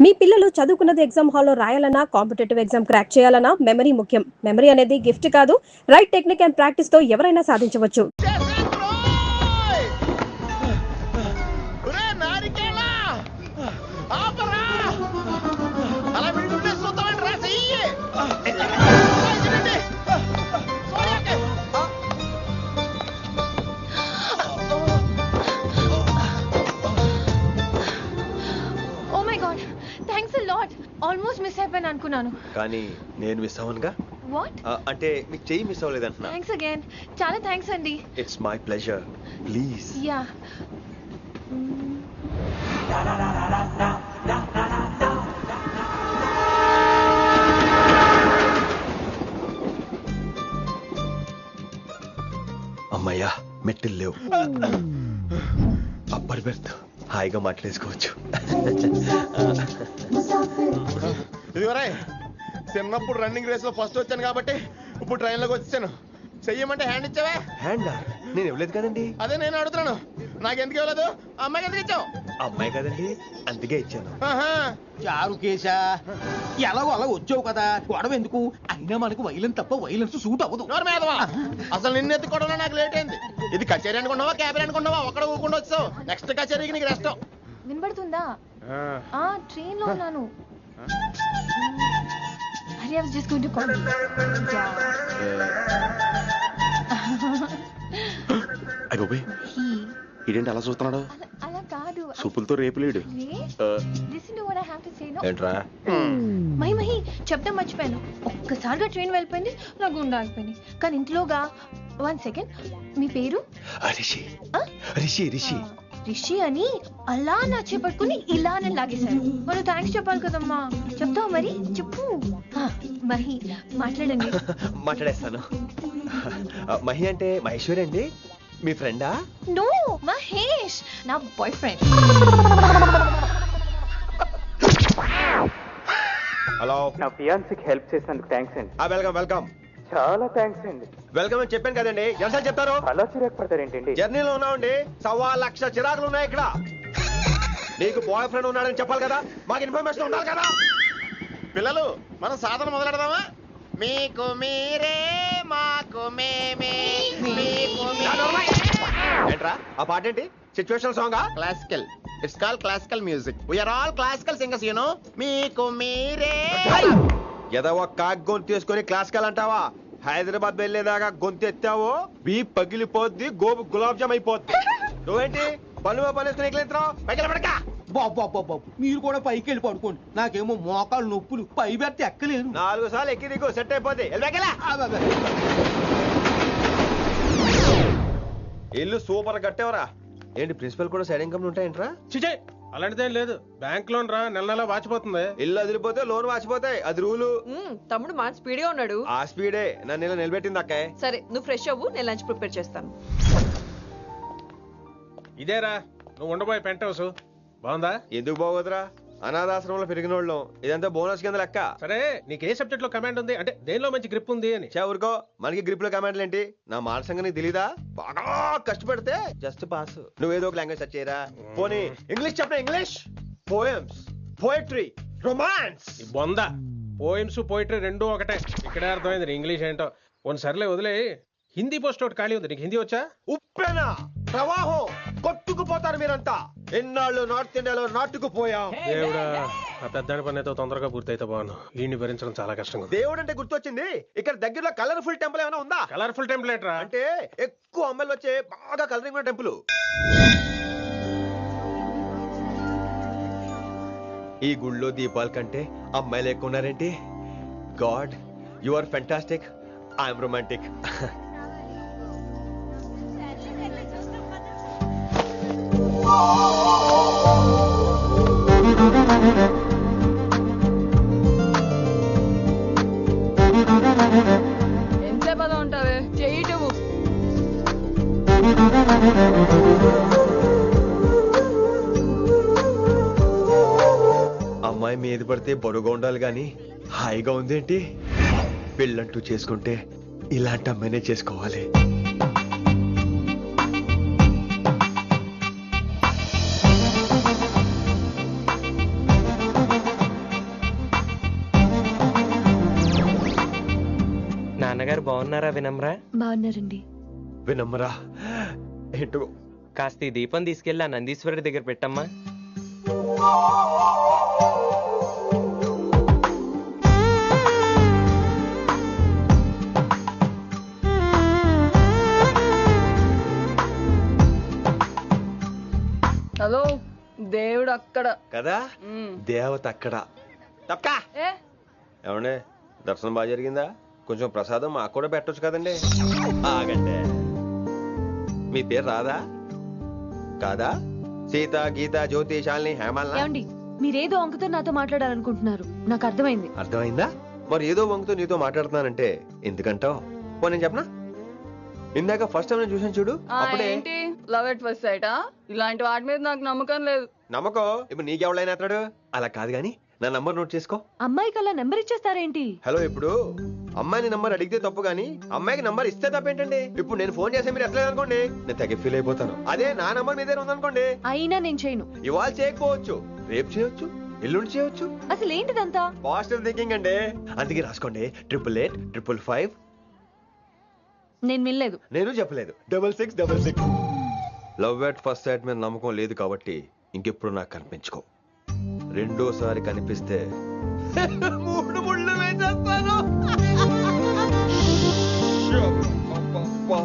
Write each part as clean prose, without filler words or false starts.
మీ పిల్లలు చదువుకున్నది ఎగ్జామ్ హాల్లో రాయాలన్నా కాంపిటేటివ్ ఎగ్జామ్ క్రాక్ చేయాలన్నా మెమరీ ముఖ్యం. మెమరీ అనేది గిఫ్ట్ కాదు, రైట్ టెక్నిక్ అండ్ ప్రాక్టీస్ తో ఎవరైనా సాధించవచ్చు. ఆల్మోస్ట్ మిస్ అయిపోయాను అనుకున్నాను కానీ నేను మిస్ అవ్వనుగా. వాట్ అంటే నీకు చెయ్యి మిస్ అవ్వలేదంటున్నా. థ్యాంక్స్ అగైన్, చాలా థ్యాంక్స్ అండి. It's my pleasure, please. Yeah అమ్మయ్యా, మెట్టులు లేవు. అప్పర్ బెర్త్, హాయిగా మాట్లాడేసుకోవచ్చు. ఇదివరే చిన్నప్పుడు రన్నింగ్ రేస్ లో ఫస్ట్ వచ్చాను కాబట్టి ఇప్పుడు ట్రైన్ లోకి వచ్చాను. చెయ్యమంటే హ్యాండ్ ఇచ్చావే. హ్యాండా? నేను ఇవ్వలేదు కదండి. అదే నేను అడుగుతున్నాను, నాకెందుకు ఇవ్వలేదు? అమ్మాయికి ఎందుకు ఇచ్చావు? అమ్మాయి కదండి, అందుకే ఇచ్చాను. చారు కేశా, ఎలాగో అలా వచ్చావు కదా, గొడవ ఎందుకు? అయినా మనకు వైలెన్స్ తప్ప వైలెన్స్ సూట్ అవ్వదు. అసలు నిన్ను ఎత్తుకోవడం నాకు లేట్ అయింది. ఇది కచేరీ అనుకున్నావా, క్యాబిన్ అనుకున్నావా? ఒక్కడ ఊకుండా వచ్చావు. నెక్స్ట్ కచేరీకి నీకు రెస్ట్. వినబడుతుందా? ట్రైన్ లో ఉన్నాను. I was just going to call you. ఇదేంటి అలా చూస్తున్నాడు? అలా కాదు, సూపులతో రేపు లేడు. Listen to what I have to say, no? ఏంట్రా? మహి చెప్తాం మర్చిపోయాను. ఒక్కసారిగా ట్రైన్ వెళ్ళిపోయింది, నా గుండె ఆగిపోయింది. కానీ ఇంట్లోగా 1 సెకండ్, మీ పేరు? రిషి. రిషి రిషి రిషి అని అలా నా చేపట్టుకుని ఇలా నన్ను లాగేశారు. మనం థ్యాంక్స్ చెప్పాలి కదమ్మా. చెప్తావు మరి? చెప్పు. మహి మాట్లాడండి. మాట్లాడేస్తాను. మహి అంటే మహేశ్వరి అండి, మీ ఫ్రెండా? నో, మహేష్ నా బాయ్ ఫ్రెండ్. హలో, నా ఫియాన్సీకి హెల్ప్ చేసినందుకు థ్యాంక్స్ అండి. Welcome welcome. చాలా థ్యాంక్స్ అండి. వెల్కమ్ అని చెప్పాను కదండి, ఎన్నిసార్లు చెప్తారు? అలా చిరాకు పడతారేంటండి? జర్నీలో ఉన్నామండి, 1,00,000 చిరాకులు ఉన్నాయి ఇక్కడ. నీకు బాయ్ ఫ్రెండ్ ఉన్నాడని చెప్పాలి కదా, మాకు ఇన్ఫర్మేషన్ ఉండాలి కదా. పిల్లలు, మనం సాధన మొదలెడదామా? మీకు మీరే, మాకు మేమే, మీకు ఏంట్రా ఆ పాట ఏంటి? Situation song? Classical. It's call classical music. We're all classical singers, you know. మీకు మీరే. ఏదో ఒక కాక్ గొంతు తీసుకొని క్లాసికల్ అంటావా? హైదరాబాద్ వెళ్ళేదాకా గొంతు ఎత్తావో బీ పగిలిపోద్ది, గోబు గులాబ్ జామ్ అయిపోద్ది. నువ్వేంటి పనులు పనిస్తున్నా ఎట్లెత్తావు? పైకి పడక. బాబు మీరు కూడా పైకి వెళ్ళి పడుకోండి, నాకేమో మోకాలు నొప్పులు, పై బెర్త్ ఎక్కలేను. 4 సార్లు ఎక్కి దిగు, సెట్ అయిపోద్ది. ఇల్లు సూపర్ కట్టేవరా. ఏంటి ప్రిన్సిపల్ కూడా సైడ్ ఇన్కమ్ ఉంటాయంట్రా? చిచే, అలాంటిదేం లేదు. బ్యాంక్ లోన్ రా, నెల నెల వాచిపోతుంది. ఇల్లు అదిరిపోతే లోన్ వాచిపోతాయి, అది రూలు. తమ్ముడు మా స్పీడ్ గా ఉన్నాడు. ఆ స్పీడే నన్ను ఇలా నిలబెట్టింది అక్కాయ్. సరే నువ్వు ఫ్రెష్ అవ్వు, నేను లంచ్ ప్రిపేర్ చేస్తాను. ఇదేరా నువ్వు ఉండబోయే పెంట్ హౌస్. బాగుందా? ఎందుకు బాగోదురా, అనాథాశ్రమంలో పెరిగిన వాళ్ళం. ఇదంతా బోనస్ కింద లెక్క. సరే నీకు ఏ సబ్జెక్ట్ లో కమాండ్ ఉంది, అంటే దేనిలో మంచి గ్రిప్ ఉంది అని. ఊరుకో, మనకి గ్రిప్ లో కమాండ్లు ఏంటి? నా మాట సంగతి నీకు తెలీదా? బాగా కష్టపడితే జస్ట్ పాస్. నువ్వేదో ఒక లాంగ్వేజ్ సెర్చ్ చేయరా. పోనీ ఇంగ్లీష్ చెప్పిన ఇంగ్లీష్, పోయమ్స్, పోయట్రీ, రొమాన్స్. బొంద పోయిమ్స్ పోయిటరీ రెండూ ఒకటే. ఇక్కడే అర్థమైంది ఇంగ్లీష్ ఏంటో. కొన్ని సర్లే వదిలే. హిందీ పోస్ట్ ఒకటి ఖాళీ ఉంది, నీకు హిందీ వచ్చా? ఉప్పెనా ప్రవాహం కొట్టుకుపోతారు మీరంతా. ఎన్నాళ్ళు నార్త్ ఇండియాలో నాటుకుపోయాం. దేవుడా, ఆ పెద్దాని పని అయితే తొందరగా పూర్తయితే బాగున్నాను. వీడిని భరించడం చాలా కష్టంగా. దేవుడు అంటే గుర్తొచ్చింది, ఇక్కడ దగ్గరలో కలర్ఫుల్ టెంపుల్ ఏమైనా ఉందా? కలర్ఫుల్ టెంపుల్ ఏంట్రా? అంటే ఎక్కువ అమ్మాయిలు వచ్చే బాగా కలరింగ్ ఉన్న టెంపుల్. ఈ గుళ్ళో దీపాల కంటే అమ్మాయిలు ఎక్కువ ఉన్నారేంటి? God, you are fantastic, I'm romantic. ఎంతసేపు పదా ఉంటావే, చెయ్యటము. అమ్మాయి మీద పడితే బరువుగా ఉండాలి గాని హాయిగా ఉందేంటి? పెళ్ళంటూ చేసుకుంటే ఇలాంటి అమ్మాయినే చేసుకోవాలి. నాన్నగారు బాగున్నారా వినమ్రా? బాగున్నారండి. వినమ్రా ఏంటో కాస్త ఈ దీపం తీసుకెళ్ళి ఆ నందీశ్వరుడి దగ్గర పెట్టమ్మా. హలో దేవుడు అక్కడ. కదా దేవత అక్కడ తప్పకా ఏ ఏమండే దర్శనం బాగా జరిగిందా? కొంచెం ప్రసాదం మాకు కూడా పెట్టొచ్చు కదండి. ఆగండి, మీ పేరు రాదా కాదా? సీత, గీత, జ్యోతి, శాలిని, హేమల్. ఏమండి మీరేదో అంకుతో నాతో మాట్లాడాలనుకుంటున్నారు, నాకు అర్థమైంది. అర్థమైందా? మరి ఏదో వంగుతో నీతో మాట్లాడుతున్నానంటే ఎందుకంటావు? పో నేను చెప్పనా? ఇందాక ఫస్ట్ టైం నేను చూసాను చూడు, అప్పుడే ఏంటి లవ్ ఎట్ ఫస్ట్ సైటా? ఇలాంటి వాటి మీద నాకు నమ్మకం లేదు. నమ్మకం ఇప్పుడు నీకెవడైనా అతడు అలా కాదు గాని నా నంబర్ నోట్ చేసుకో. అమ్మాయికి అలా నెంబర్ ఇచ్చేస్తారేంటి? హలో, ఇప్పుడు అమ్మాయిని నంబర్ అడిగితే తప్పు గానీ అమ్మాయికి నంబర్ ఇస్తే తప్పేంటండి? ఇప్పుడు నేను ఫోన్ చేస్తే మీరు ఎట్లేదు అనుకోండి, నేను తెగ ఫీల్ అయిపోతాను. అదే నా నంబర్ మీ దగ్గర ఉందనుకోండి, అయినా నేను చేయను. ఇవాళ చేయకపోవచ్చు, రేపు చేయొచ్చు, ఎల్లుండి చేయొచ్చు. అసలు ఏంటిదంతా? పాజిటివ్ థింకింగ్ అండి. అందుకే రాసుకోండి 888 నేను వినలేదు. నేను చెప్పలేదు 6666. లవ్ ఎట్ ఫస్ట్ సైట్ మీద నమ్మకం లేదు కాబట్టి ఇంకెప్పుడు నాకు కనిపించుకో. రెండోసారి కనిపిస్తే 3 ముళ్ళు వేసేస్తాను. అబ్బబ్బబ్బా.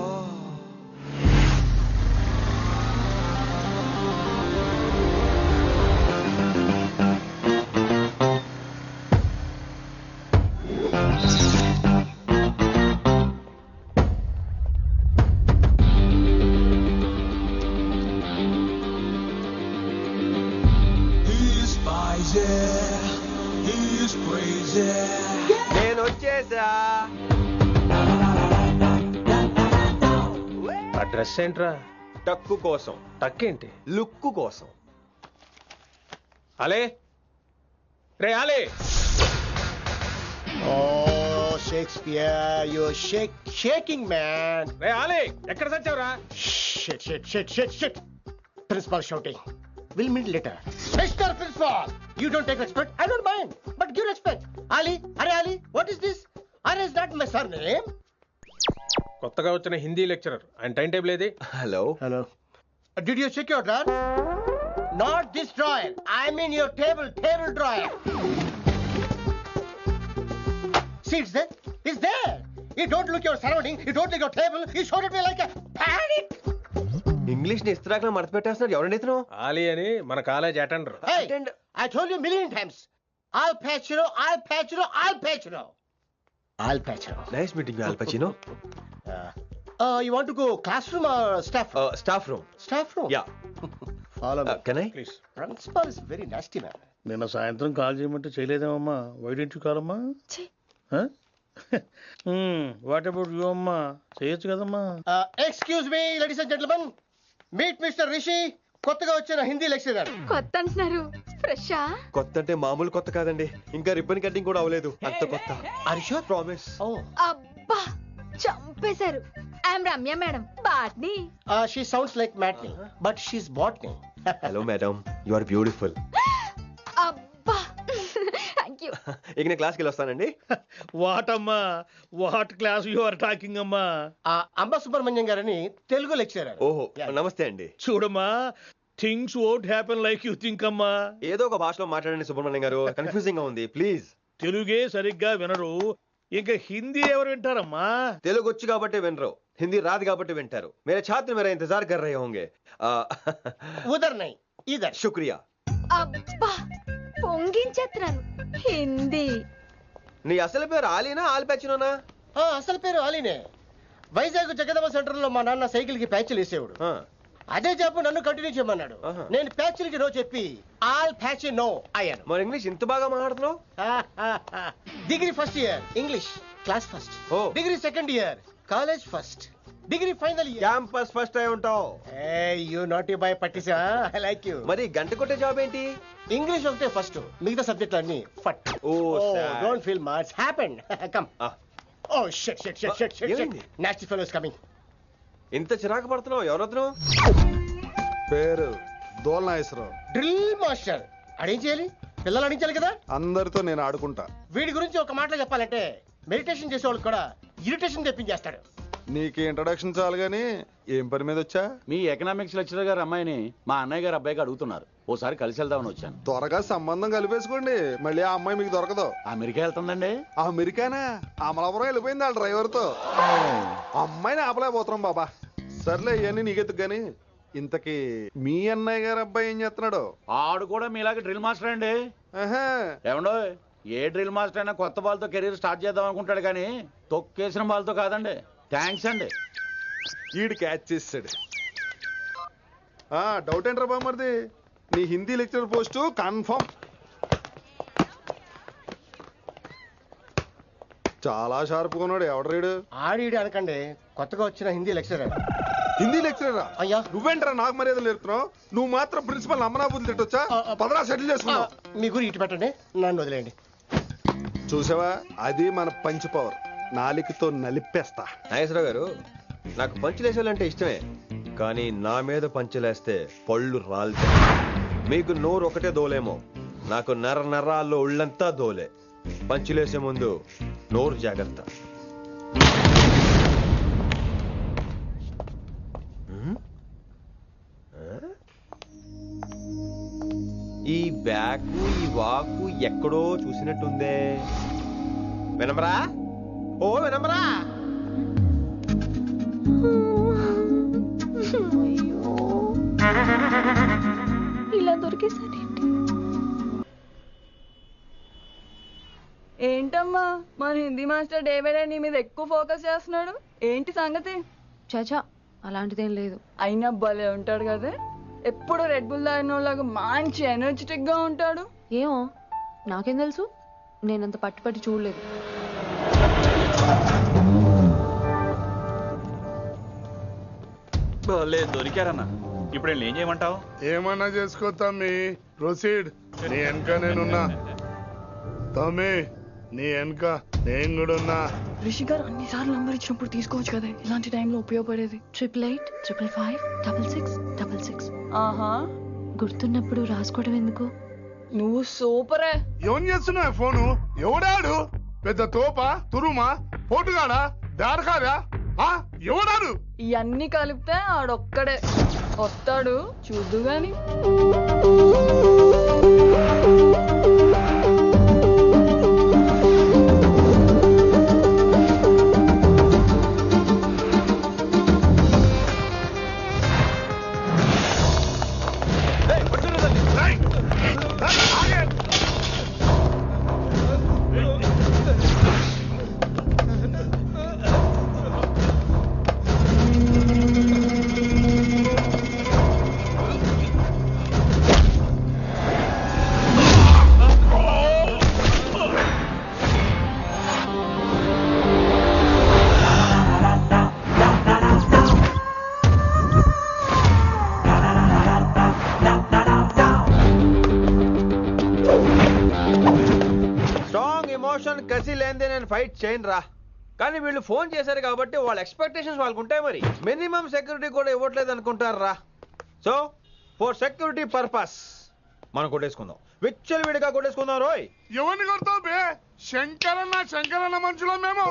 నేను వచ్చేసా. ఆ డ్రెస్ ఏంట్రా? టక్కు కోసం, టక్కేంటి? లుక్కు కోసం. అలే రే అలే. Oh, Shakespeare, you're shaking, man. రే అలే ఎక్కడ చచ్చావురా? Shit. Principal shouting. We'll meet later. Mr. Principal, you don't take respect. I don't mind, but give respect. Ali, what is this? Is that my surname? కొత్తగా వచ్చిన Hindi lecturer, ఆయన time table ఏది? Hello. Did you check your drawer? Not this drawer. I mean your table drawer. See, it's there. You don't look your surrounding. You don't look your table. You showed at me like a panic. English ని ఇస్త్రాకులో మడత పెట్టేస్తున్నాడు. ఎవరండి ఇతను? ఆలీ అని మన college attender. Hey, I told you a million times. I'll patch you. Nice meeting all పచినో. You want to go classroom or staff room? Staff room. Staff room? Yeah. Follow me. Can I? Please. Principal is very nasty man. నిన్న సాయంత్రం call చేయమంటే చేయలేదేమమ్మా? Why don't you call అమ్మా? What about you అమ్మా? చేయొచ్చు కదమ్మా. Excuse me, ladies and gentlemen. Meet Mr. Rishi. కొత్తగా వచ్చిన Hindi lecturer. కొత్త అంటున్నారు, ఫ్రెషా? కొత్త అంటే మామూలు కొత్త కాదండి, ఇంకా రిబ్బన్ కటింగ్ కూడా అవ్వలేదు, అంత కొత్త. Are you sure? Promise. Oh. అబ్బా చంపేశారు. I'm Ramya madam, botany. She sounds like Matney, but she's botany. Hello madam, you are beautiful. అబ్బా థ్యాంక్ యూ. ఇక నేను క్లాస్కి వెళ్ళి వస్తానండి. వాట్ అమ్మా? What class you are talking అమ్మా? అంబ సుబ్రహ్మణ్యం గారని తెలుగు లెక్చరర్. ఓహో, నమస్తే అండి. చూడమ్మా, things won't happen like you think అమ్మా. ఏదో ఒక భాషలో మాట్లాడండి సుబ్రహ్మణ్యం గారు, కన్ఫ్యూజింగ్ గా ఉంది, ప్లీజ్. తెలుగే సరిగ్గా వినరు, ఇంకా హిందీ ఎవరు వింటారమ్మా? తెలుగు వచ్చు కాబట్టి వినరు, హిందీ రాదు కాబట్టి వింటారు. मेरे छात्र मेरा इंतजार कर रहे होंगे. ఉదర్ నై ఇదర్. శుక్రియా. అబ్బా పొంగించేస్తున్నాను. హిందీ. నీ అసలు పేరు ఆలీనా ఆల్పచ్చినోనా? అసలు పేరు ఆలీనే. వైజాగ్ జగదమ్మ సెంటర్ లో మా నాన్న సైకిల్ కి ప్యాచ్లు వేసేవాడు. అదే జాబ్ నన్ను కంటిన్యూ చేయమన్నాడు. నేను ప్యాచ్లకి నో చెప్పి ఆల్ ప్యాచ్ నో అయ్యాను. మరి ఇంగ్లీష్ ఇంత బాగా మాట్లాడుతున్నావు? Degree first year English class first. Degree second year college first. Degree final year campus first అయి ఉంటావు. యూ నాట్ యూ బై పట్టిసా. I like you. మరి గంట కొట్టే జాబ్ ఏంటి? ఇంగ్లీష్ ఒకటే ఫస్ట్, మిగతా సబ్జెక్టులు అన్ని ఫట్. Don't feel much happened. Come. Oh shit shit shit shit shit. Nasty fellows coming. ఇంత చిరాకు పడుతున్నావు, ఎవరొద్దు? పేరు దోల్నాగేశ్వరరావు. Drill master. అడేం చేయాలి? పిల్లలు అడించాలి కదా. అందరితో నేను ఆడుకుంటా. వీడి గురించి ఒక మాటలో చెప్పాలంటే మెడిటేషన్ చేసేవాళ్ళు కూడా ఇరిటేషన్ తెప్పించేస్తాడు. నీకు ఇంట్రడక్షన్ చాలు గాని ఏం పని మీద వచ్చా? మీ ఎకనామిక్స్ లెక్చరర్ గారు అమ్మాయిని మా అన్నయ్య గారు అబ్బాయికి అడుగుతున్నారు. ఓసారి కలిసి వెళ్దామని వచ్చాను. త్వరగా సంబంధం కలిపేసుకోండి, మళ్ళీ ఆ అమ్మాయి మీకు దొరకదు. అమెరికా వెళ్తుందండి. అమెరికానా? అమలాపురం వెళ్ళిపోయింది వాళ్ళ డ్రైవర్ తో. అమ్మాయిని ఆపలేకపోతున్నాం బాబా. సర్లే ఇవన్నీ నీకెత్తుకు గాని, ఇంతకీ మీ అన్నయ్య గారు అబ్బాయి ఏం చేస్తున్నాడు? ఆడు కూడా మీలాగే డ్రిల్ మాస్టర్ అండి. ఏమండో, ఏ డ్రిల్ మాస్టర్ అయినా కొత్త బాల్తో కెరీర్ స్టార్ట్ చేద్దాం అనుకుంటాడు కానీ తొక్కేసిన బాల్తో కాదండి. థ్యాంక్స్ అండి. ఈడు క్యాచ్ చేసాడు. డౌట్ ఏంట్రా బామ్మర్ది, నీ హిందీ లెక్చరర్ పోస్టు కన్ఫర్మ్. చాలా షార్ప్గా ఉన్నాడు. ఎవడరీడు? ఆడిడు అనకండి, కొత్తగా వచ్చిన హిందీ లెక్చరర్. హిందీ లెక్చరరా? అయ్యా నువ్వేంట్రా నాకు మర్యాద నేర్పుతున్నావు? నువ్వు మాత్రం ప్రిన్సిపల్ అమ్మనాబుద్ధి తిట్టొచ్చా? పదరా సెటిల్ చేసుకున్నావు. మీ గురి ఇటు పెట్టండి, నన్ను వదిలేయండి. చూసావా, అది మన పంచ్ పవర్. నాలికతో నలిపేస్తా. నాగేశ్వరరావు గారు, నాకు పంచులేసాలంటే ఇష్టమే, కానీ నా మీద పంచులేస్తే పళ్ళు రాలితే. మీకు నోరు ఒకటే దోలేమో, నాకు నర నరాల్లో ఒళ్ళంతా దోలే. పంచులేసే ముందు నోరు జాగ్రత్త. ఈ బ్యాకు ఈ వాకు ఎక్కడో చూసినట్టుందే. వినమరా? ఓ వినమరా? ఇలా దొరికేసాడేంటి? ఏంటమ్మా మన Hindi master day by day నీ మీద ఎక్కువ ఫోకస్ చేస్తున్నాడు, ఏంటి సంగతి? చాచా అలాంటిదేం లేదు. అయినా భలే ఉంటాడు కదా, ఎప్పుడు రెడ్ బుల్ తాగినోళ్ళగా మంచి ఎనర్జెటిక్ గా ఉంటాడు. ఏమో నాకేం తెలుసు, నేనంత పట్టి చూడలేదు. దొరికారన్నా. ఇప్పుడు ఏం చేయమంటావు? ఏమన్నా చేసుకో తమ్మి, ప్రొసీడ్. నీ వెనక నేనున్నా తమ్మి, నీ వెనక నేను కూడా ఉన్నా. రిషి గారు అన్నిసార్లు నంబర్ ఇచ్చినప్పుడు తీసుకోవచ్చు కదా, ఇలాంటి టైంలో ఉపయోగపడేది. 88855566. ఆహా, గుర్తున్నప్పుడు రాసుకోవడం ఎందుకు? నువ్వు సూపరే. ఏం చేస్తున్నావు ఫోను? ఎవడాడు? పెద్ద తోప, తురుమా, పోటుగాడా, దారకాడా? ఎవడాడు? ఇవన్నీ కలిపితే ఆడొక్కడే వస్తాడు, చూద్దు గాని. కసి లేనిదే నేను ఫైట్ చేయను రా. కానీ వీళ్ళు ఫోన్ చేశారు కాబట్టి వాళ్ళ ఎక్స్పెక్టేషన్స్ వాళ్ళకు ఉంటాయి. మరి మినిమం సెక్యూరిటీ కూడా ఇవ్వట్లేదు అనుకుంటారు రా. సో ఫర్ సెక్యూరిటీ పర్పస్ మనం కొట్టేసుకుందాం, విచ్చలవిడిగా కొట్టేసుకుందాం. రోయ్ ఎవరిని కొడతావు బే? శంకరన్న మనుషులో మేము.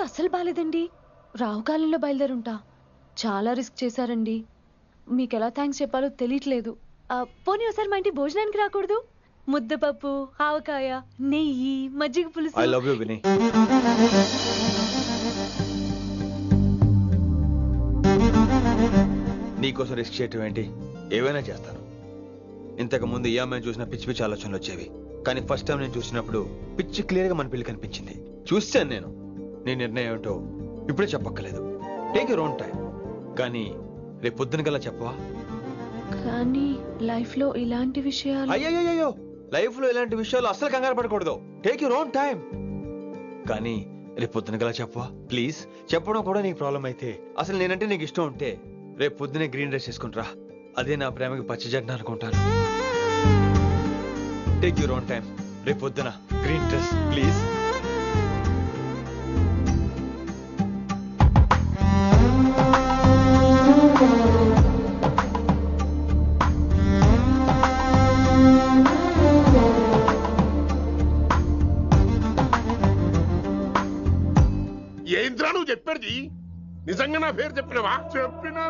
హెల్త్ అస్సలు బాగాలేదండి. రావుకాలంలో బయలుదేరుంటా. చాలా రిస్క్ చేశారండి. మీకు ఎలా థ్యాంక్స్ చెప్పాలో తెలియట్లేదు. పోనీ ఒకసారి మా ఇంటి భోజనానికి రాకూడదు? ముద్దపప్పు, ఆవకాయ, నెయ్యి, మజ్జిగ పులుసు. ఐ లవ్ యూ విని. నీకోసం రిస్క్ చేయటం ఏంటి? ఏవైనా చేస్తాను. ఇంతకు ముందు ఈ అమ్మాయిని చూసిన పిచ్చి పిచ్చి ఆలోచనలు వచ్చేవి, కానీ ఫస్ట్ టైం నేను చూసినప్పుడు పిచ్చి క్లియర్ గా మన పెళ్లి కనిపించింది. చూస్తాను నేను. నీ నిర్ణయం ఏమిటో ఇప్పుడే చెప్పక్కర్లేదు. Take your own time. కానీ రేపు పొద్దున గల చెప్పవా? కానీ లైఫ్ లో ఇలాంటి విషయాలు. అయ్యో, లైఫ్ లో ఇలాంటి విషయాలు అసలు కంగారు పడకూడదు. Take your own time. కానీ రేపు పొద్దున గల చెప్పవా ప్లీజ్? చెప్పడం కూడా నీకు ప్రాబ్లం అయితే, అసలు నేనంటే నీకు ఇష్టం ఉంటే రేపు పొద్దునే గ్రీన్ డ్రెస్ వేసుకుంటారా. అదే నా ప్రేమకి పచ్చజెండా అనుకుంటాను. Take your own time. రేపు పొద్దున గ్రీన్ డ్రెస్ ప్లీజ్. ఏంద్రా నువ్వు చెప్పేది? నిజంగా నా పేరు చెప్పినవా? చెప్పినా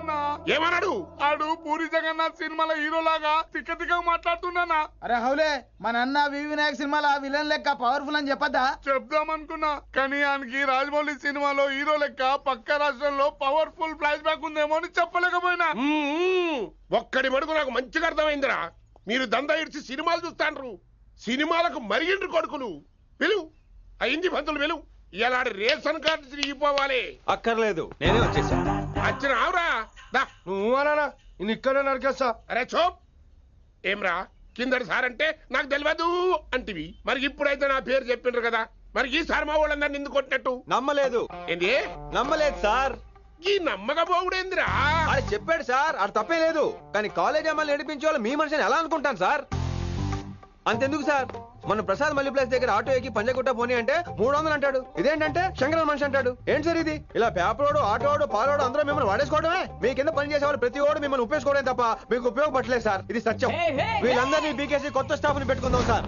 ఏమన్నాడు? ఆడు పూరి జగన్నాథ్ సినిమాలో హీరోలాగా తిక్క తిక్క మాట్లాడుతున్నానా. అరే హౌలే, మన అన్న వి వినాయక్ సినిమాలో విలన్ లెక్క పవర్ఫుల్ అని చెప్పద్దా? చెప్దామనుకున్నా, కానీ ఆయనకి రాజమౌళి సినిమాలో హీరో లెక్క పక్క రాష్ట్రంలో పవర్ఫుల్ ఫ్లాష్ బ్యాక్ ఉందేమో అని చెప్పలేకపోయినా. ఒక్కడి మడుగు నాకు మంచిగా అర్థమైందిరా. మీరు దందా ఇడిచి సినిమాలు చూస్తాండ్రు. సినిమాలకు మరిగిండ్రు కొడుకులు. పిలువు అయింది పంతులు, పిలువు. ఇలా రేషన్ కార్డు తిరిగిపోవాలి. అక్కర్లేదు, నేనే వచ్చేసా. వచ్చిన ఆవురా. నువ్వు అనా నేను ఇక్కడే నరికేస్తా. అరే చోప్. ఏమ్రా కిందటి సార్ అంటే నాకు తెలియదు అంటివి. మరి ఇప్పుడైతే నా పేరు చెప్పిండ్రు కదా, మరి ఈసారి మా వాళ్ళందరినీ ఎందుకు కొట్టినట్టు? నమ్మలేదు. ఏంది? నమ్మలేదు సార్. ఈ నమ్మకపోవుడేందిరా? అది చెప్పాడు సార్, అది తప్పే లేదు. కానీ కాలేజ్ అమ్మాయిలు నడిపించే వాళ్ళు మీ మనిషిని ఎలా అనుకుంటాను సార్? అంతెందుకు సార్, మన ప్రసాద్ మల్లి ప్లేస్ దగ్గర ఆటో ఎక్కి పంజగుట్ట పోనీ అంటే 300 అంటాడు. ఇదేంటంటే శంకరన్ మనిషి అంటాడు. ఏంటి సార్ ఇది? ఇలా పేపరోడు, ఆటోడు, పాలోడు అందరూ మిమ్మల్ని వాడేసుకోవడమే. మీ కింద పని చేసేవాళ్ళు ప్రతి ఓడు మిమ్మల్ని ఉపయోగించుకోవడం తప్ప మీకు ఉపయోగపడలేదు సార్. ఇది సత్యం. వీళ్ళందరినీ బీకేసి కొత్త స్టాఫ్ ని పెట్టుకుందాం సార్.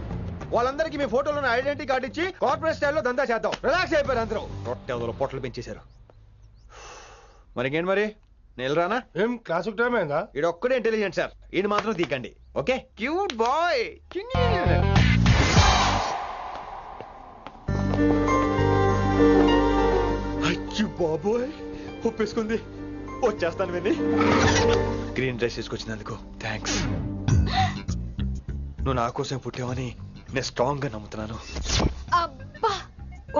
వాళ్ళందరికీ మీ ఫోటోలో ఐడెంటిటీ కార్డు ఇచ్చి కార్పొరేట్ స్టైల్లో దందా చేద్దాం. రిలాక్స్ అయిపోయారు అందరూ. రొట్టె పొట్టలు పెంచేశారు. మరికేంటి మరి నేను రానా? ఏం క్లాస్ టైం అయిందా? ఇది ఒక్కడే ఇంటెలిజెంట్ సార్, ఇది మాత్రం తీకండి. ఓకే? Cute boy. అచ్చి బాబోయ్, ఒప్పేసుకుంది. వచ్చేస్తాను విని. గ్రీన్ డ్రెస్ తీసుకొచ్చినందుకు థ్యాంక్స్. నువ్వు నా కోసం పుట్టావని నేను స్ట్రాంగ్ గా నమ్ముతున్నాను. అబ్బా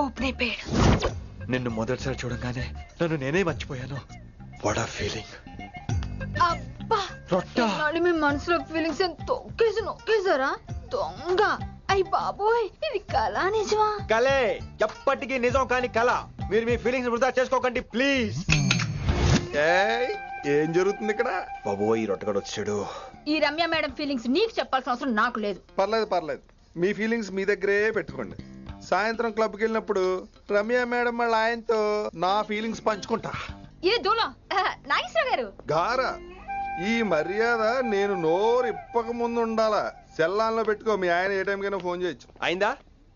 ఓపెన్ అయిపోయాడు. నిన్ను మొదటిసారి చూడంగానే నన్ను నేనే మర్చిపోయాను. వాట్ ఆ ఫీలింగ్. అబ్బా రొట్టా. మీ మనసులో ఫీలింగ్స్ తొక్కేసి నొక్కేసారా దొంగ? అయ్యి బాబోయ్, ఇది కళ నిజమా? కలే, ఎప్పటికీ నిజం కాని కళ. మీరు మీ ఫీలింగ్స్ వృధా చేసుకోకండి ప్లీజ్. ఏం జరుగుతుంది ఇక్కడ? బాబోయ్, ఈ రొట్టగడు వచ్చాడు. ఈ రమ్య మేడం ఫీలింగ్స్ నీకు చెప్పాల్సిన అవసరం నాకు లేదు. పర్లేదు, మీ ఫీలింగ్స్ మీ దగ్గరే పెట్టుకోండి. సాయంత్రం క్లబ్కి వెళ్ళినప్పుడు రమ్య మేడం వాళ్ళ ఆయనతో నా ఫీలింగ్స్ పంచుకుంటా. ఏ దూలా నాగేశ్వర గారు గారా, ఈ మర్యాద నేను నోరు ఇప్పక ముందు ఉండాలా. సెల్లాన్లో పెట్టుకో, మీ ఆయన ఏ టైంకైనా ఫోన్ చేయొచ్చు. అయిందా?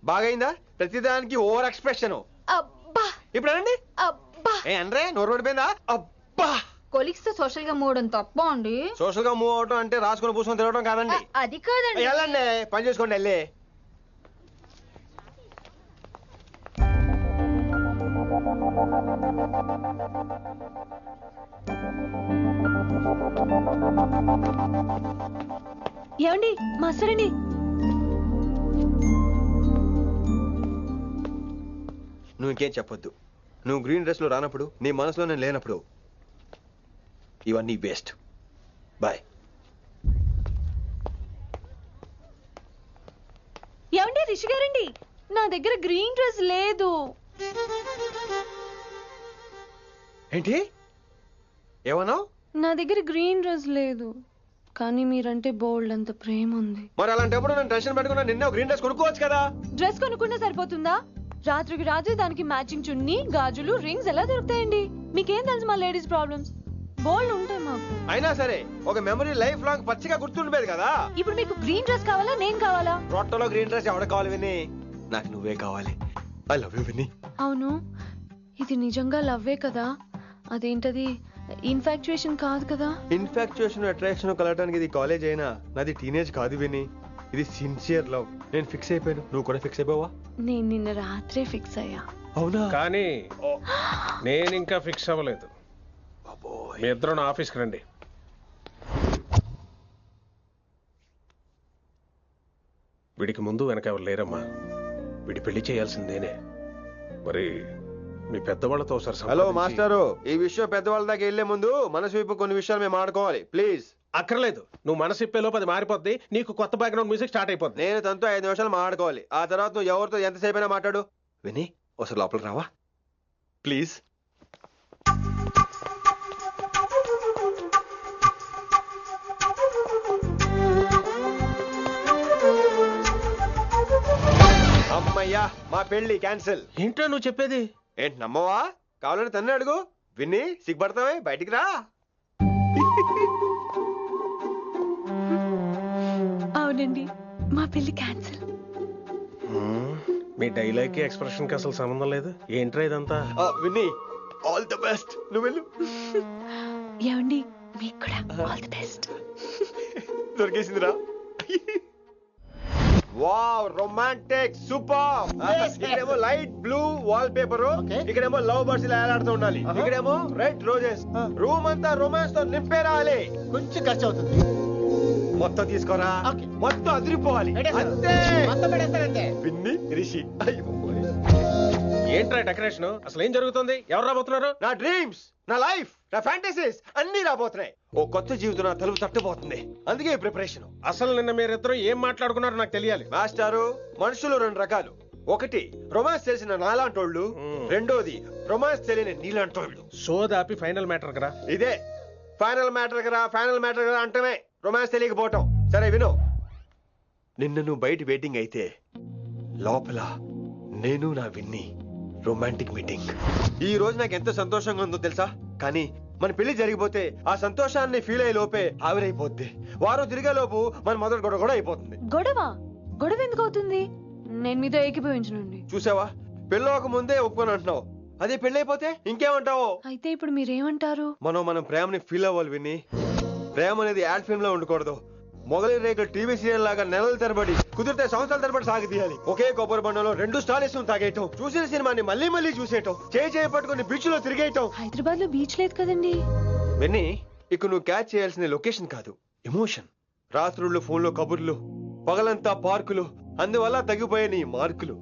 బాగైందా? ప్రతిదానికి ఓవర్ ఎక్స్ప్రెషన్. అబ్బా ఇప్పుడు అనండి. అబ్బా ఏ అనరే, నోరు పడిపోయిందా? అబ్బా. కొలిక్స్ తో సోషల్ గా మూవడం తప్ప అండి. సోషల్ గా మూవ్ అవటం అంటే రాసుకొని పూసుకొని తిరగడం కాదండి. అది కాదండి. వెళ్ళండి, పని చేసుకోండి. వెళ్ళి ఏమండి మాస్టర్ అండి, నువ్వు ఇంకేం చెప్పొద్దు. నువ్వు గ్రీన్ డ్రెస్ లో రానప్పుడు, నీ మనసులో నేను లేనప్పుడు ఇవన్నీ వేస్ట్. బాయ్. ఏమండి రిషి గారండి, నా దగ్గర గ్రీన్ డ్రెస్ లేదు. ఏంటి ఏమన్నావు? నా దగ్గర గ్రీన్ డ్రెస్ లేదు, కానీ మీరంటే బోల్డ్ అంత ప్రేమ ఉంది. మరి అలాంటప్పుడు నేను టెన్షన్ పెట్టుకున్నా, నిన్నే గ్రీన్ డ్రెస్ కొనుక్కోవచ్చు కదా. డ్రెస్ కొనుక్కున్నా సరిపోతుందా? రాత్రికి రాత్రి దానికి మ్యాచింగ్ చున్నీ, గాజులు, రింగ్స్ ఎలా దొరుకుతాయండి? మీకేం తెలుసు మా లేడీస్ ప్రాబ్లమ్స్? బోల్డ్ ఉంటాయి మాకు. అయినా సరే ఒక మెమరీ లైఫ్ లాంగ్ పచ్చిగా గుర్తుండిపోయేది కదా. ఇప్పుడు మీకు గ్రీన్ డ్రెస్ కావాలా, నేను కావాలా? రొట్టలో గ్రీన్ డ్రెస్ ఎవడ కావాలి విని? నాకు నువ్వే కావాలి. ఐ లవ్ యూ విని. అవును, ఇది నిజంగా లవ్వే కదా? అదేంటది ఇన్ఫాక్చుయేషన్ కాదు కదా? ఇన్ఫాక్చుయేషన్ అట్రాక్షన్ కలగడానికి ఇది కాలేజ్ అయినా నాది టీనేజ్ కాదు విని. ఇది సిన్సియర్ లవ్. నేను ఫిక్స్ అయిపోయాను. నువ్వు కూడా ఫిక్స్ అయిపోవా? నేను నిన్న రాత్రే ఫిక్స్ అయ్యా. అవునా? కానీ నేను ఇంకా ఫిక్స్ అవ్వలేదు. మీ ఇద్దరు నా ఆఫీస్కి రండి. వీడికి ముందు వెనక ఎవరు లేరమ్మా. వీడి పెళ్లి చేయాల్సిందేనే. మరి మీ పెద్దవాళ్ళతో ఒకసారి హలో సంప్రదించి- మాస్టారు, ఈ విషయం పెద్దవాళ్ళ దాకా వెళ్లే ముందు మనసు వైపు కొన్ని విషయాలు మేము ఆడుకోవాలి ప్లీజ్. అక్కర్లేదు. నువ్వు మనసు ఇప్పే లోపు అది మారిపోద్ది. నీకు కొత్త బ్యాక్గ్రౌండ్ మ్యూజిక్ స్టార్ట్ అయిపోద్ది. నేను తనతో 5 నిమిషాలు మాట్లాడుకోవాలి. ఆ తర్వాత నువ్వు ఎవరితో ఎంతసేపు అయినా మాట్లాడు. విని ఒకసారి లోపలికి రావా ప్లీజ్? అమ్మయ్యా, మా పెళ్లి క్యాన్సిల్. ఏంటో నువ్వు చెప్పేది? ఏంటి నమ్మవా? కావాలని తన్నే అడుగు. విన్ని సిగ్గుపడతావే, బయటికి రా. అవునండి, మా పెళ్లి క్యాన్సిల్. మీ డైలాగ్ కి ఎక్స్ప్రెషన్ కి అసలు సంబంధం లేదు. ఏంట్రా ఇదంతా? విన్ని ఆల్ ది బెస్ట్. నువ్వు వెళ్ళు. ఏమండి, మీకు కూడా ఆల్ ది బెస్ట్. దొరికేసిందిరా. Wow, romantic, super. ఇక్కడేమో లైట్ బ్లూ వాల్ పేపర్, ఇక్కడేమో లవ్ బర్డ్స్ ఇలా ఏలాడుతూ ఉండాలి, ఇక్కడేమో రెడ్ రోజెస్. రూమ్ అంతా రొమాన్స్ తో నింపే రావాలి. కొంచెం ఖర్చు అవుతుంది. మొత్తం తీసుకోరా, మొత్తం అదిరిపోవాలి. అంతే, మొత్తం పెడేస్తానంటే. పిన్ని రిషి. ఏంట్రా డెకరేషన్? అసలు ఏం జరుగుతుంది? ఎవరు రాబోతున్నారు? నా డ్రీమ్స్, నా లైఫ్, నా ఫ్యాంటసీస్ అన్ని రాబోతున్నాయి. ఓ కొత్త జీవితం నా తలుపు తట్టబోతుంది. అందుకే ప్రిపరేషన్. అసలు నిన్న మీరిద్దరు ఏం మాట్లాడుకున్నారో నాకు తెలియాలి. మాస్టారు, మనుషులు 2 రకాలు. ఒకటి రొమాన్స్ తెలిసిన నాలాంటోళ్ళు, రెండోది రొమాన్స్ తెలియని నీలాంటోళ్ళు. సోదాపి ఫైనల్ మ్యాటర్ కదా. ఇదే ఫైనల్ మ్యాటర్ కదా. ఫైనల్ మ్యాటర్ కదా అంటమే రొమాన్స్ తెలియకపోవటం. సరే విను, నిన్న నువ్వు బయట వెయిటింగ్ అయితే లోపల నేను నా విన్ని రొమాంటిక్ మీటింగ్. ఈ రోజు నాకు ఎంత సంతోషంగా ఉందో తెలుసా? కానీ మన పెళ్లి జరిగిపోతే ఆ సంతోషాన్ని ఫీల్ అయ్యే లోపే ఆవిరైపోద్ది. వారం తిరిగే లోపు మన మొదటి గొడవ కూడా అయిపోతుంది. గొడవ? గొడవ ఎందుకు అవుతుంది? నేను మీతో ఏకీభవించనండి. చూసావా, పెళ్ళవక ముందే ఒప్పుకొని అంటున్నావు. అదే పెళ్లి అయిపోతే ఇంకేమంటావు? అయితే ఇప్పుడు మీరేమంటారు? మనం ప్రేమని ఫీల్ అవ్వాలి విని. ప్రేమ అనేది యాడ్ ఫిల్మ్ లో ఉండకూడదు. మొగలి రేకులు టీవీ సీరియల్ లాగా నెలల తరబడి, కుదిరితే సంవత్సరాల తరబడి సాగి తీయాలి. ఒకే కొబ్బరి బండలో 2 స్టాలిస్ తాగేయటం, చూసిన సినిమాని మళ్ళీ మళ్ళీ చూసేయటం, చేయి పట్టుకుని బీచ్ లో తిరిగేయటం. హైదరాబాద్ లో బీచ్ లేదు కదండి. విన్ని, ఇక నువ్వు క్యాచ్ చేయాల్సిన లొకేషన్ కాదు, ఎమోషన్. రాత్రుళ్ళు ఫోన్లో కబుర్లు, పగలంతా పార్కులు, అందువల్ల తగ్గిపోయే నీ మార్కులు.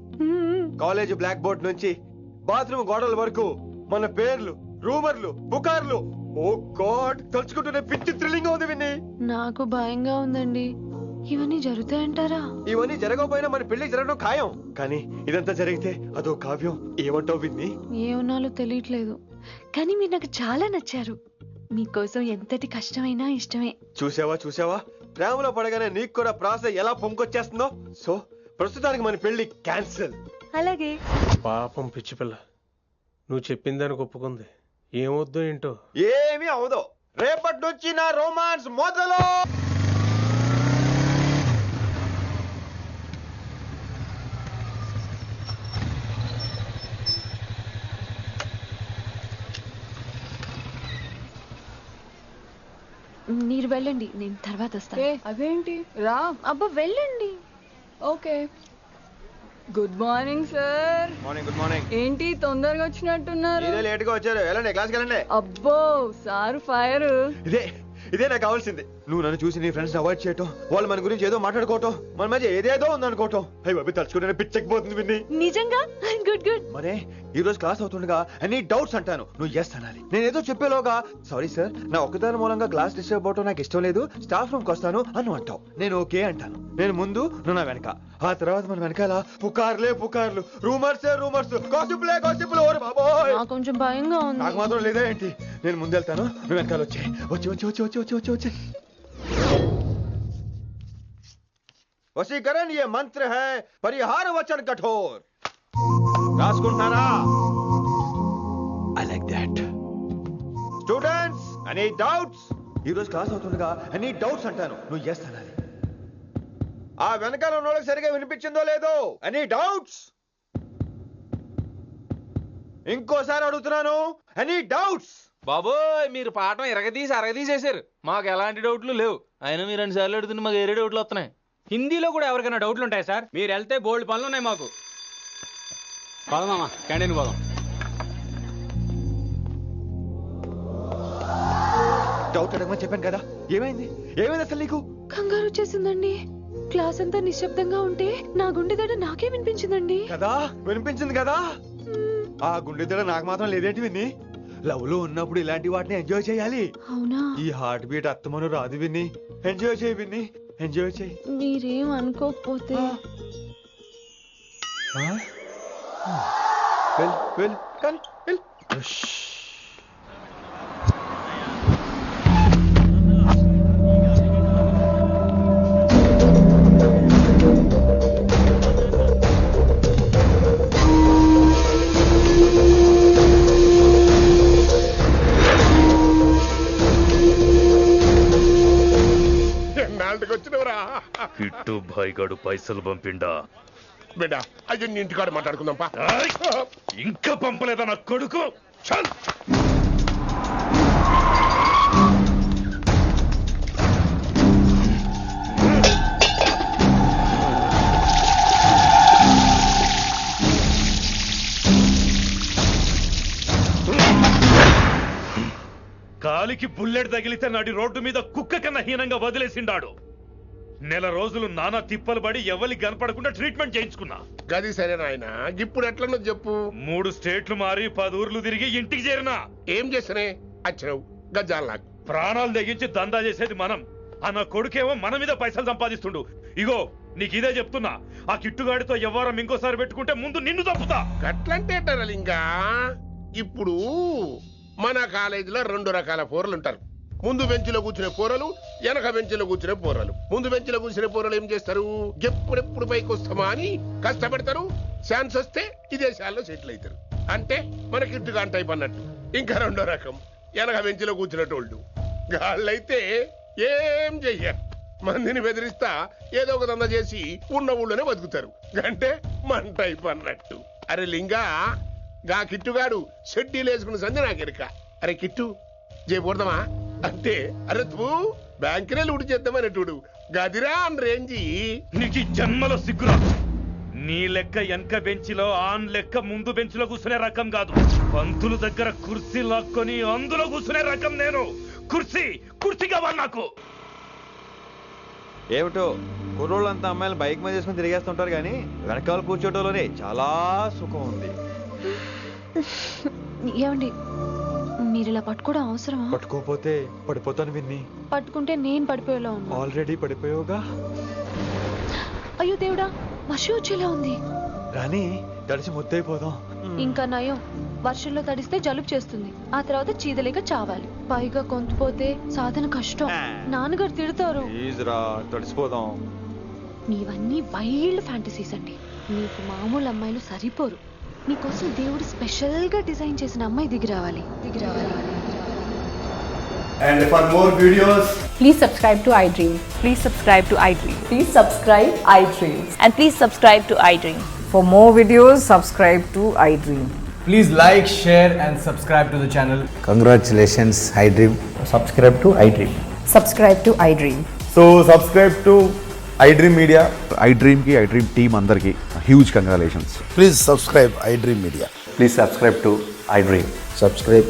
కాలేజ్ బ్లాక్ బోర్డ్ నుంచి బాత్రూమ్ గోడల వరకు మన పేర్లు, రూమర్లు, పుకార్లు. ఓ గాడ్, తలుచుకుంటూనే పిచ్చి థ్రిల్లింగ్ ఉంది విన్ని. నాకు భయంగా ఉందండి. ఇవన్నీ జరుగుతాయంటారా? ఇవన్నీ జరగకపోయినా మన పెళ్లి జరగడం ఖాయం. కానీ ఇదంతా జరిగితే అదో కావ్యం. ఏమంటావు విన్ని? ఏమన్నాలో తెలియట్లేదు, కానీ మీరు నాకు చాలా నచ్చారు. మీకోసం ఎంతటి కష్టమైనా ఇష్టమే. చూసావా, ప్రేమలో పడగానే నీకు కూడా ప్రాస ఎలా పొంకొచ్చేస్తుందో. సో ప్రస్తుతానికి మన పెళ్లి క్యాన్సిల్. అలాగే. పాపం పిచ్చి పిల్ల, నువ్వు చెప్పిందానికి ఒప్పుకుంది. ఏమొద్దు ఏంటో. ఏమీ అవదో. రేపటి నుంచి నా రొమాన్స్ మొదలు. మీరు వెళ్ళండి, నేను తర్వాత వస్తాను. అదేంటి రా. అబ్బా వెళ్ళండి. Okay. Good morning sir. Morning. Good morning. ఏంటి తొందరగా వచ్చినట్టున్నారు? మీరే లేట్ గా వచ్చారు. వెళ్ళండి, క్లాస్కి వెళ్ళండి. అబ్బో సార్ ఫైర్. ఇదే నాకు కావాల్సింది. నువ్వు నన్ను చూసి నీ ఫ్రెండ్స్ అవాయిడ్ చేయటం, వాళ్ళు మన గురించి ఏదో మాట్లాడుకోవటం, మన మధ్య ఏదేదో ఉందనుకోవటం. అయ్యి బాబు, తలుచుకుంటే పిచ్చెక్కిపోతుంది విన్ని. నిజంగా? గుడ్. మరే ఈ రోజు క్లాస్ అవుతుండగా ఎనీ డౌట్స్ అంటాను, నువ్వు ఎస్ అనాలి. నేను ఏదో చెప్పేలోగా సారీ సార్, నా ఒక్కదాని మూలంగా క్లాస్ డిస్టర్బ్ అవటం నాకు ఇష్టం లేదు, స్టాఫ్ రూమ్ కి వస్తాను అని అంటావు. నేను ఓకే అంటాను. నేను ముందు, నువ్వు నా వెనక. ఆ తర్వాత మన వెనకాల పుకార్లు, రూమర్స్, గాసిప్లే. ఓరే బాబోయ్, నాకు కొంచెం భయంగా ఉంది. నాకు మాత్రం లేదా ఏంటి? నేను ముందెళ్తాను, నువ్వు వెనకాల వచ్చి. వశీకరణ ये मंत्र है, परिहार वचन कठोर. రాసుకుంటున్నారా? I like that. Students, any doubts? ఈ రోజు క్లాస్ అవుతుండగా ఎనీ డౌట్స్ అంటాను, నువ్వు ఎస్ అనాలి. ఆ వెనకాల ఉన్న వాళ్ళకి సరిగా వినిపించిందో లేదో? Any doubts? ఇంకోసారి అడుగుతున్నాను, ఎనీ డౌట్స్? బాబోయ్ మీరు పాఠం అరగదీసేశారు. మాకు ఎలాంటి డౌట్లు లేవు. అయినా మీరు 2 సార్లు అడుగుతుంటే మాకు ఏరే డౌట్లు వస్తున్నాయి. హిందీలో కూడా ఎవరికైనా డౌట్లు ఉంటాయి సార్? మీరు వెళ్తే బోల్డ్ పనులు ఉన్నాయి మాకు. పదమామా క్యాంటీన్ పోదాం. డౌట్ అడగమని చెప్పాను కదా, ఏమైంది అసలు నీకు? కంగారు వచ్చేసిందండి. క్లాస్ అంతా నిశ్శబ్దంగా ఉంటే నా గుండె దడ నాకే వినిపించిందండి. కదా వినిపించింది కదా. ఆ గుండె దడ నాకు మాత్రం లేదేంటి విన్ని? లవ్ లో ఉన్నప్పుడు ఇలాంటి వాటిని ఎంజాయ్ చేయాలి. అవునా? ఈ హార్ట్ బీట్ అత్తమను రాదు విన్ని. ఎంజాయ్ చేయి విన్ని, ఎంజాయ్ చేయి. మీరేం అనుకోకపోతే వెళ్ళు కానీ వెళ్ళు. వచ్చినవరా కిట్టు భాయ్ గాడు పైసలు పంపిండా? బిడ్డ అయ్యో నీ ఇంటికాడ మాట్లాడుకుందాం పా. ఇంకా పంపలేదా నా కొడుకు? చల్ కాలికి బుల్లెట్ తగిలితే నాటి రోడ్డు మీద కుక్క కన్నా హీనంగా వదిలేసిండాడు. నెల రోజులు నానా తిప్పలు పడి ఎవరికి కనపడకుండా ట్రీట్మెంట్ చేయించుకున్నా. గది సరే నాయన, ఇప్పుడు ఎట్లనో చెప్పు. 3 స్టేట్లు మారి 10 ఊర్లు తిరిగి ఇంటికి చేరినా. ఏం చేసినే వచ్చినావు గజ్జాలు నాకు? ప్రాణాలు తెగించి దందా చేసేది మనం. ఆ నా కొడుకేమో మన మీద పైసలు సంపాదిస్తుండు. ఇగో నీకు ఇదే చెప్తున్నా, ఆ కిట్టుగాడితో ఎవరం ఇంకోసారి పెట్టుకుంటే ముందు నిన్ను తప్పుతా. గట్లంటే ఇంకా ఇప్పుడు మన కాలేజీలో 2 రకాల పోరలు ఉంటారు. ముందు బెంచ్లో కూర్చునే పోరలు, వెనక బెంచ్లో కూర్చునే పోరలు. ముందు బెంచ్లో కూర్చునే పోరలు ఏం చేస్తారు? ఎప్పుడెప్పుడు పైకి వస్తామా అని కష్టపడతారు. ఛాన్స్ వస్తే విదేశాల్లో సెటిల్ అవుతారు. అంటే మన కిట్టుగా టైప్ అన్నట్టు. ఇంకా 2వ రకం వెనక బెంచ్లో కూర్చునేటోళ్ళు. గాళ్ళైతే ఏం చెయ్యరు, మందిని బెదిరిస్తా ఏదో ఒక దంద చేసి ఉన్న ఊళ్ళోనే బతుకుతారు. అంటే మన టైప్ అన్నట్టు. అరే లింగా, గా కిట్టుగాడు షెడ్డీలు వేసుకున్న సంధి నాకెరక. అరే కిట్టు చేయకూడదామా అంటే, అరే తూ బ్యాంకునే లూటి చేద్దామనేటోడు గదిరా అని రేంజి. నీకు జన్మలో సిగ్గురా. నీ లెక్క వెనక బెంచిలో, ఆన్ లెక్క ముందు బెంచ్లో కూర్చునే రకం కాదు. పంతుల దగ్గర కుర్చీ లాక్కొని అందులో కూర్చునే రకం నేను. కుర్చీ కావాలి నాకు. ఏమిటో కుర్రోళ్ళంతా అమ్మాయిలు బైక్ మీద చేసుకుని తిరిగేస్తుంటారు కానీ వెనకాల కూర్చోటంలోనే చాలా సుఖం ఉంది. ఏమండి, మీరు ఇలా పట్టుకోవడం అవసరమా? పట్టుకోపోతే పడిపోతాను విన్ని. పట్టుకుంటే నేను పడిపోయేలా ఉన్నా. ఆల్రెడీ పడిపోయావుగా. అయ్యో దేవుడా, వర్షం వచ్చేలా ఉంది. రాని తడిసి ముద్దైపోదాం. ఇంకా నయం, వర్షంలో తడిస్తే జలుబు చేస్తుంది, ఆ తర్వాత చీదలేక చావాలి. పైగా కొంతపోతే సాధన కష్టం, నాన్నగారు తిడతారు. ప్లీజ్ రా, తడిసిపోదాం. మీవన్నీ వైల్డ్ ఫ్యాంటసీస్ అండి. మీకు మామూలు అమ్మాయిలు సరిపోరు. నీకోసం దేవుడు స్పెషల్ గా డిజైన్ చేసిన అమ్మాయి దిగి రావాలి. And for more videos, please subscribe to iDream. Please subscribe to iDream. Please subscribe iDream. And please subscribe to iDream. For more videos, subscribe to iDream. please like, share and subscribe to the channel. Congratulations, iDream. Subscribe to iDream. Subscribe to iDream. So subscribe to iDream Media. iDream ki iDream team andarki huge congratulations. Please subscribe iDream Media. Please subscribe to iDream. Subscribe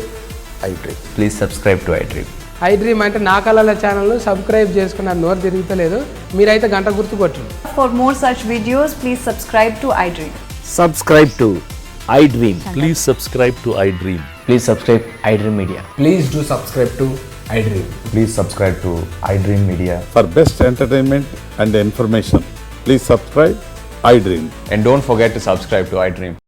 iDream. Please subscribe to iDream. iDream అంటే నా కళల channel subscribe చేసుకున్న నోరు తిరుగుతలేదు, మీరైతే గంట గుర్తు కొట్టండి. For more such videos, please subscribe to iDream. Subscribe to iDream. Please subscribe to iDream. Please subscribe iDream Media. Please do subscribe to iDream. Please subscribe to iDream Media. For best entertainment and information, please subscribe iDream. And don't forget to subscribe to iDream.